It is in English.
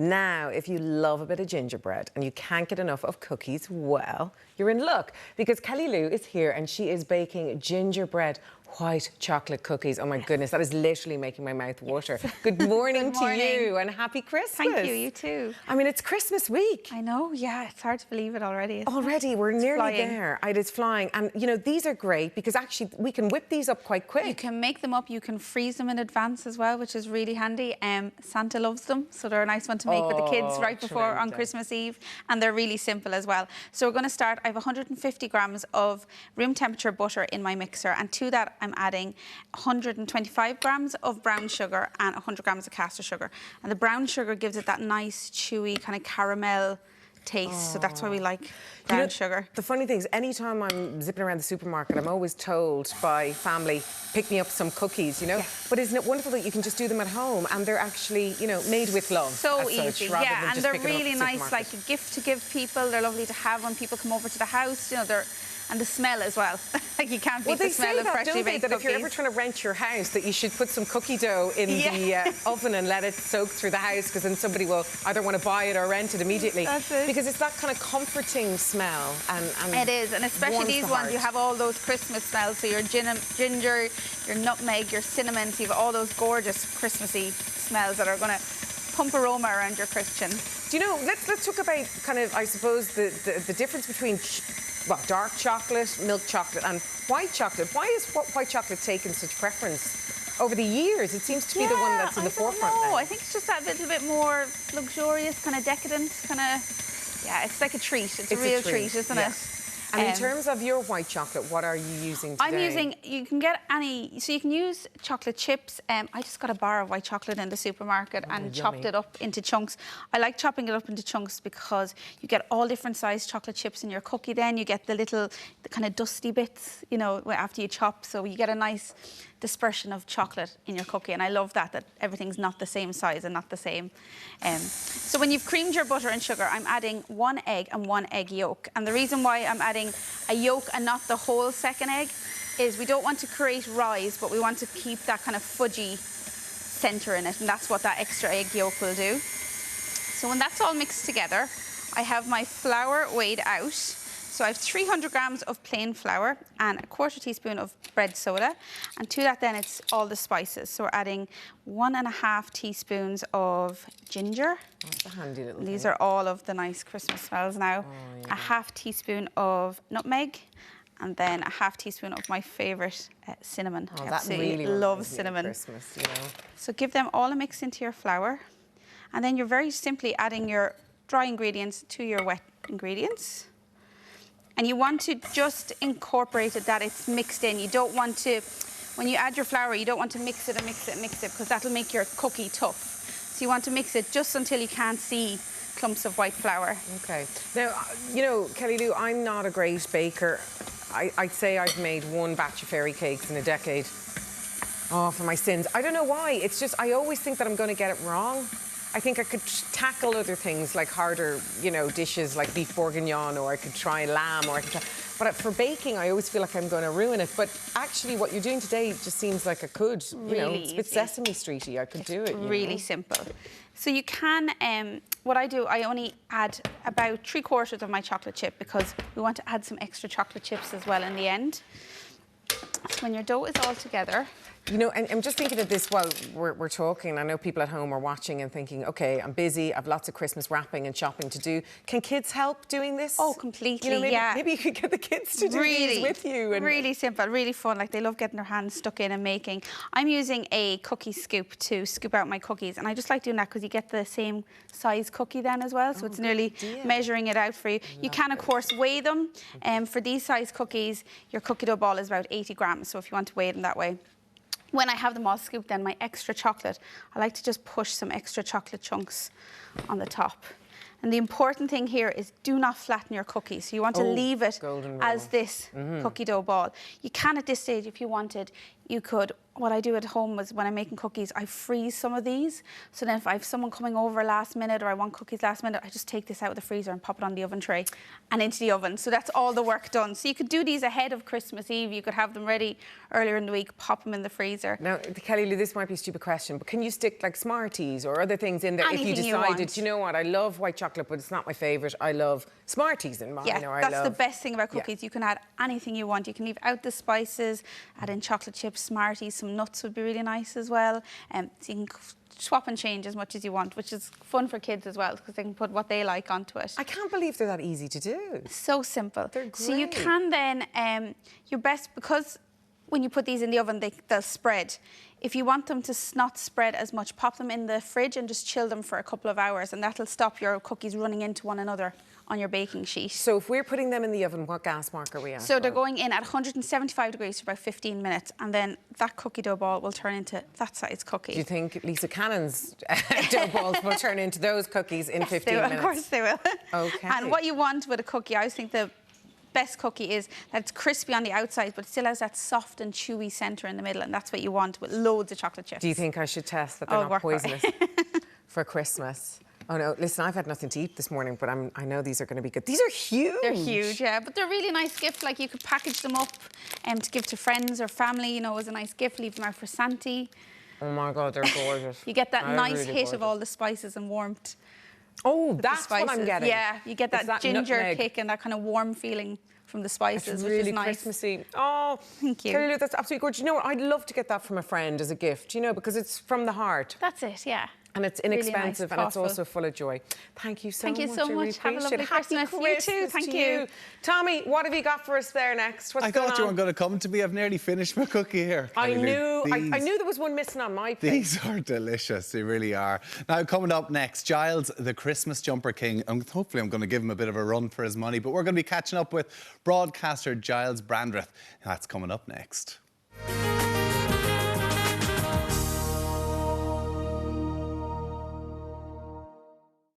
Now, if you love a bit of gingerbread and you can't get enough of cookies, well, you're in luck because Kelly Lou is here and she is baking gingerbread white chocolate cookies. Oh my goodness, that is literally making my mouth water. Good morning, Good morning to you and happy Christmas. Thank you, you too. I mean, it's Christmas week. I know, yeah, it's hard to believe it already. Already, we're nearly flying. there. It is flying. And, you know, these are great because actually we can whip these up quite quick. You can make them up, you can freeze them in advance as well, which is really handy. Santa loves them, so they're a nice one to make with the kids right before on Christmas Eve. And they're really simple as well. So we're going to start. I have 150 grams of room temperature butter in my mixer. And to that, I'm adding 125 grams of brown sugar and 100 grams of caster sugar. And the brown sugar gives it that nice, chewy, kind of caramel taste, so that's why we like brown sugar. The funny thing is, anytime I'm zipping around the supermarket, I'm always told by family, pick me up some cookies, you know? Yeah. But isn't it wonderful that you can just do them at home and they're actually, you know, made with love? So easy, yeah, and they're really nice, like a gift to give people. They're lovely to have when people come over to the house, you know, and the smell as well. Like you can't beat the smell of freshly baked cookies. If you're ever trying to rent your house, that you should put some cookie dough in the oven and let it soak through the house, because then somebody will either want to buy it or rent it immediately. That's it. Because it's that kind of comforting smell. And it is, and especially these ones, you have all those Christmas smells. So your ginger, your nutmeg, your cinnamon, so you have all those gorgeous Christmassy smells that are going to pump aroma around your kitchen. Do you know, let's talk about kind of, I suppose, the difference between dark chocolate, milk chocolate and white chocolate. Why is white chocolate taken such preference over the years? It seems to be the one that's in the forefront now. I think it's just that little bit more luxurious, kind of decadent, kind of, yeah, it's like a treat. It's a real treat, isn't it? And in terms of your white chocolate, what are you using today? I'm using, you can get any, so you can use chocolate chips. I just got a bar of white chocolate in the supermarket and chopped it up into chunks. I like chopping it up into chunks because you get all different sized chocolate chips in your cookie then. You get the kind of dusty bits, you know, after you chop. So you get a nice dispersion of chocolate in your cookie, and I love that everything's not the same size and not the same. So when you've creamed your butter and sugar, I'm adding 1 egg and 1 egg yolk. And the reason why I'm adding a yolk and not the whole second egg is we don't want to create rise, but we want to keep that kind of fudgy centre in it, and that's what that extra egg yolk will do. So when that's all mixed together, I have my flour weighed out. So I have 300 grams of plain flour and a 1/4 teaspoon of bread soda. And to that then it's all the spices. So we're adding 1.5 teaspoons of ginger. That's a handy little These are all of the nice Christmas smells now. A 1/2 teaspoon of nutmeg. And then a 1/2 teaspoon of my favourite cinnamon. Oh, I that absolutely really love cinnamon. Christmas, you know. So give them all a mix into your flour. And then you're very simply adding your dry ingredients to your wet ingredients. And you want to just incorporate it, that it's mixed in. You don't want to, when you add your flour, you don't want to mix it and mix it and mix it, because that'll make your cookie tough. So you want to mix it just until you can't see clumps of white flour. Okay. Now, you know, Kelly Lou, I'm not a great baker. I'd say I've made 1 batch of fairy cakes in a decade. Oh, for my sins. I don't know why. It's just, I always think that I'm going to get it wrong. I think I could tackle other things like harder, you know, dishes like beef bourguignon, or I could try lamb, or I could try... But for baking, I always feel like I'm going to ruin it. But actually, what you're doing today just seems like I could. You know, it's a bit Sesame Streety. I could do it. Really simple. So you can, what I do, I only add about 3/4 of my chocolate chip because we want to add some extra chocolate chips as well in the end. So when your dough is all together... You know, and I'm just thinking of this while we're talking. I know people at home are watching and thinking, OK, I'm busy, I've lots of Christmas wrapping and shopping to do. Can kids help doing this? Oh, completely, you know, maybe you could get the kids to do these with you. And really simple, really fun. Like, they love getting their hands stuck in and making. I'm using a cookie scoop to scoop out my cookies. And I just like doing that because you get the same size cookie then as well. So it's nearly measuring it out for you. You can, of course, weigh them. For these size cookies, your cookie dough ball is about 80 grams. So if you want to weigh them that way. When I have them all scooped, then my extra chocolate, I like to just push some extra chocolate chunks on the top. And the important thing here is do not flatten your cookie. So you want to leave it as this cookie dough ball. You can, at this stage, if you wanted, you could what I do at home is when I'm making cookies, I freeze some of these. So then if I have someone coming over last minute or I want cookies last minute, I just take this out of the freezer and pop it on the oven tray and into the oven. So that's all the work done. So you could do these ahead of Christmas Eve. You could have them ready earlier in the week, pop them in the freezer. Now, Kelly Lou, this might be a stupid question, but can you stick like Smarties or other things in there Anything if you you decided, want. you know what, I love white chocolate, but it's not my favourite. I love Smarties in mine. Yeah, or that's I love... the best thing about cookies. You can add anything you want. You can leave out the spices, add in chocolate chips, Smarties, some nuts would be really nice as well. So you can swap and change as much as you want, which is fun for kids as well because they can put what they like onto it. I can't believe they're that easy to do. So simple. They're great. So you can then, your best, because when you put these in the oven, they'll spread. If you want them to not spread as much, pop them in the fridge and just chill them for a couple of hours, and that'll stop your cookies running into one another on your baking sheet. So if we're putting them in the oven, what gas mark are we at? So they're going in at 175 degrees for about 15 minutes, and then that cookie dough ball will turn into that size cookie. Do you think Lisa Cannon's dough balls will turn into those cookies in 15 minutes? Of course they will. Okay. And what you want with a cookie, I always think the best cookie is that it's crispy on the outside, but still has that soft and chewy centre in the middle, and that's what you want with loads of chocolate chips. Do you think I should test that they're not poisonous for Christmas? Oh no, listen, I've had nothing to eat this morning, but I know these are going to be good. These are huge. They're huge, yeah, but they're a really nice gift. Like, you could package them up to give to friends or family, you know, as a nice gift, leave them out for Santi. Oh my God, they're gorgeous. You get that nice really hit gorgeous. of all the spices and warmth. Oh, that's what I'm getting. Yeah, you get that ginger nutmeg kick and that kind of warm feeling from the spices, It's really which is nice. Christmassy. Oh, thank you. Kelly Lou, that's absolutely gorgeous. You know what? I'd love to get that from a friend as a gift, you know, because it's from the heart. That's it, yeah. And it's Really inexpensive nice, and it's thoughtful. also full of joy. Thank you so much. Thank you so I really much. Have a appreciate lovely it. Happy Christmas. You too. Christmas Thank to you. Tommy, what have you got for us there next? What's I going thought you on? weren't going to come to me. I've nearly finished my cookie here. I Kelly Lou. knew, I knew there was one missing on my plate. These are delicious, they really are. Now, coming up next, Giles, the Christmas Jumper King. And hopefully I'm going to give him a bit of a run for his money, but we're going to be catching up with broadcaster Giles Brandreth. That's coming up next.